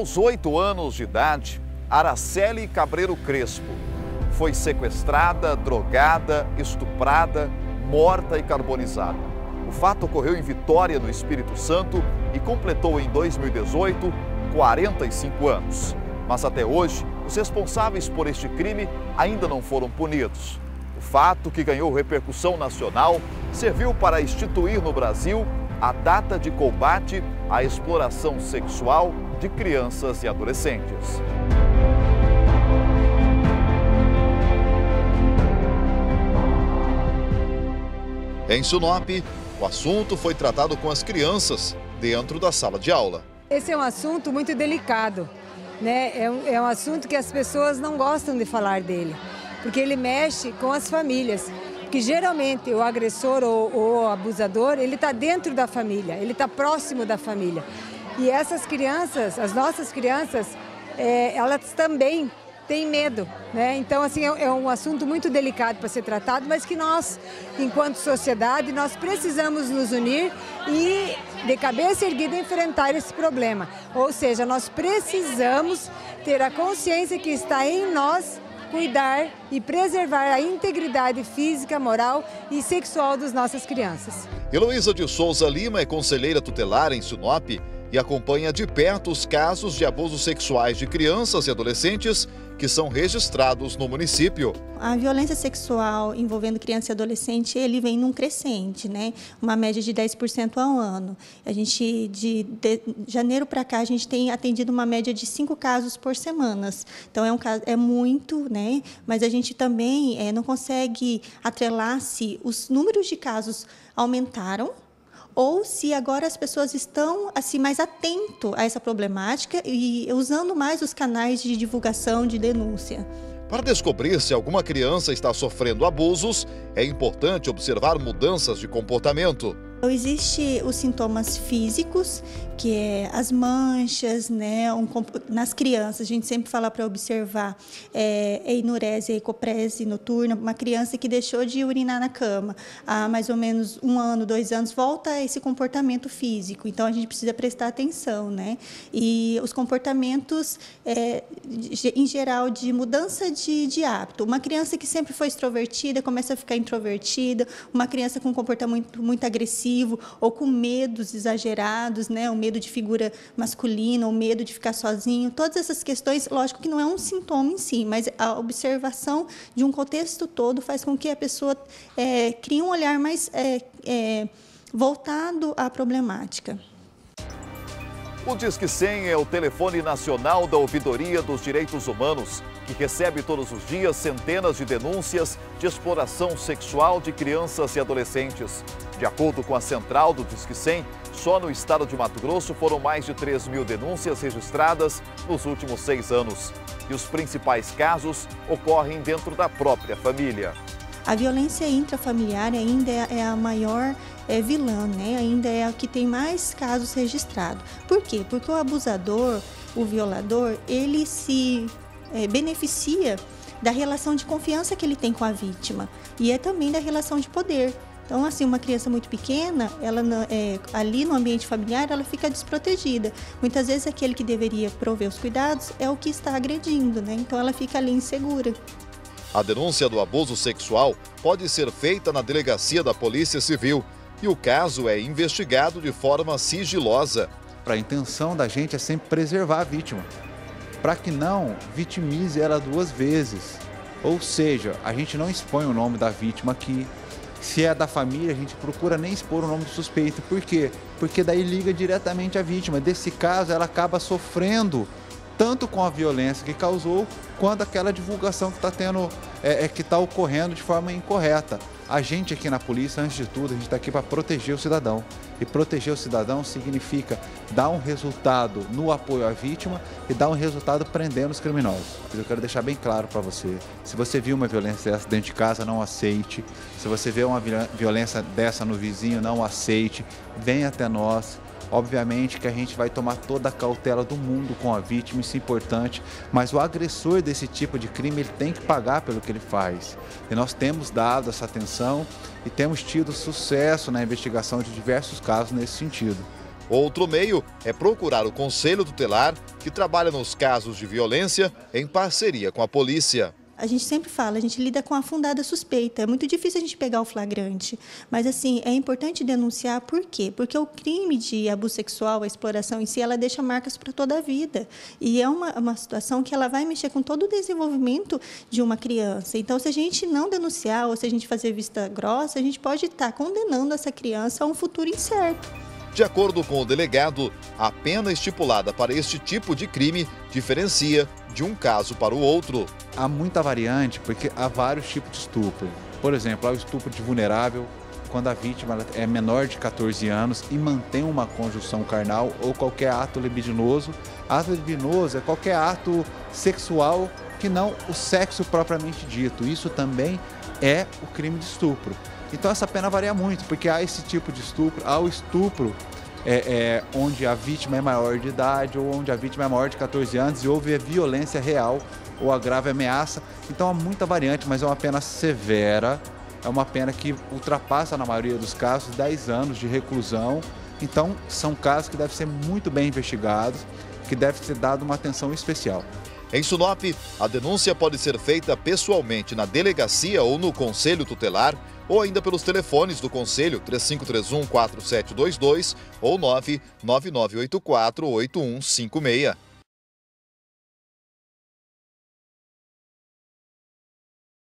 Aos 8 anos de idade, Araceli Cabreiro Crespo foi sequestrada, drogada, estuprada, morta e carbonizada. O fato ocorreu em Vitória, no Espírito Santo, e completou em 2018 45 anos. Mas até hoje, os responsáveis por este crime ainda não foram punidos. O fato, que ganhou repercussão nacional, serviu para instituir no Brasil a data de combate à exploração sexual de crianças e adolescentes. Em Sinop, o assunto foi tratado com as crianças dentro da sala de aula. Esse é um assunto muito delicado, né? É um assunto que as pessoas não gostam de falar dele, porque ele mexe com as famílias. Que geralmente o agressor ou o abusador, ele está dentro da família, ele está próximo da família. E essas crianças, as nossas crianças, elas também têm medo, né? Então, assim, é um assunto muito delicado para ser tratado, mas que nós, enquanto sociedade, nós precisamos nos unir e, de cabeça erguida, enfrentar esse problema. Ou seja, nós precisamos ter a consciência que está em nós cuidar e preservar a integridade física, moral e sexual das nossas crianças. Heloísa de Souza Lima é conselheira tutelar em Sinop e acompanha de perto os casos de abusos sexuais de crianças e adolescentes que são registrados no município. A violência sexual envolvendo criança e adolescente, ele vem num crescente, né? Uma média de 10% ao ano. A gente, de janeiro para cá, a gente tem atendido uma média de 5 casos por semana. Então, é muito, né? Mas a gente também não consegue atrelar se os números de casos aumentaram, ou se agora as pessoas estão assim, mais atentas a essa problemática e usando mais os canais de divulgação, de denúncia. Para descobrir se alguma criança está sofrendo abusos, é importante observar mudanças de comportamento. Existem os sintomas físicos, que é as manchas, né? Nas crianças, a gente sempre fala para observar a enurese, a ecoprese noturna, uma criança que deixou de urinar na cama há mais ou menos 1 ano, 2 anos, volta a esse comportamento físico. Então, a gente precisa prestar atenção, né? E os comportamentos, em geral, de mudança de hábito. Uma criança que sempre foi extrovertida começa a ficar introvertida, uma criança com comportamento muito agressivo, ou com medos exagerados, né? O medo de figura masculina, o medo de ficar sozinho. Todas essas questões, lógico que não é um sintoma em si, mas a observação de um contexto todo faz com que a pessoa crie um olhar mais voltado à problemática. O Disque 100 é o telefone nacional da Ouvidoria dos Direitos Humanos, que recebe todos os dias centenas de denúncias de exploração sexual de crianças e adolescentes. De acordo com a central do Disque 100, só no estado de Mato Grosso foram mais de 3.000 denúncias registradas nos últimos 6 anos. E os principais casos ocorrem dentro da própria família. A violência intrafamiliar ainda é a maior vilã, né? Ainda é a que tem mais casos registrados. Por quê? Porque o abusador, o violador, ele se beneficia da relação de confiança que ele tem com a vítima e também da relação de poder. Então, assim, uma criança muito pequena, ela ali no ambiente familiar, ela fica desprotegida. Muitas vezes aquele que deveria prover os cuidados é o que está agredindo, né? Então ela fica ali insegura. A denúncia do abuso sexual pode ser feita na delegacia da Polícia Civil e o caso é investigado de forma sigilosa. A intenção da gente é sempre preservar a vítima, para que não vitimize ela 2 vezes. Ou seja, a gente não expõe o nome da vítima aqui. Se é da família, a gente procura nem expor o nome do suspeito. Por quê? Porque daí liga diretamente à vítima. Desse caso, ela acaba sofrendo tanto com a violência que causou, quanto aquela divulgação que está que está ocorrendo de forma incorreta. A gente aqui na polícia, antes de tudo, a gente está aqui para proteger o cidadão. E proteger o cidadão significa dar um resultado no apoio à vítima e dar um resultado prendendo os criminosos. Eu quero deixar bem claro para você, se você viu uma violência dessa dentro de casa, não aceite. Se você vê uma violência dessa no vizinho, não aceite. Venha até nós. Obviamente que a gente vai tomar toda a cautela do mundo com a vítima, isso é importante, mas o agressor desse tipo de crime, ele tem que pagar pelo que ele faz. E nós temos dado essa atenção e temos tido sucesso na investigação de diversos casos nesse sentido. Outro meio é procurar o Conselho Tutelar, que trabalha nos casos de violência em parceria com a polícia. A gente sempre fala, a gente lida com a fundada suspeita. É muito difícil a gente pegar o flagrante. Mas, assim, é importante denunciar. Por quê? Porque o crime de abuso sexual, a exploração em si, ela deixa marcas para toda a vida. E é uma situação que ela vai mexer com todo o desenvolvimento de uma criança. Então, se a gente não denunciar ou se a gente fazer vista grossa, a gente pode estar condenando essa criança a um futuro incerto. De acordo com o delegado, a pena estipulada para este tipo de crime diferencia de um caso para o outro. Há muita variante, porque há vários tipos de estupro. Por exemplo, há o estupro de vulnerável, quando a vítima é menor de 14 anos e mantém uma conjunção carnal ou qualquer ato libidinoso. Ato libidinoso é qualquer ato sexual que não o sexo propriamente dito. Isso também é o crime de estupro. Então essa pena varia muito, porque há esse tipo de estupro, há o estupro onde a vítima é maior de idade ou onde a vítima é maior de 14 anos e houve violência real ou a grave ameaça. Então há muita variante, mas é uma pena severa, é uma pena que ultrapassa, na maioria dos casos, 10 anos de reclusão. Então são casos que devem ser muito bem investigados, que deve ser dado uma atenção especial. Em Sinop, a denúncia pode ser feita pessoalmente na delegacia ou no Conselho Tutelar, ou ainda pelos telefones do Conselho 3531-4722 ou 99984-8156.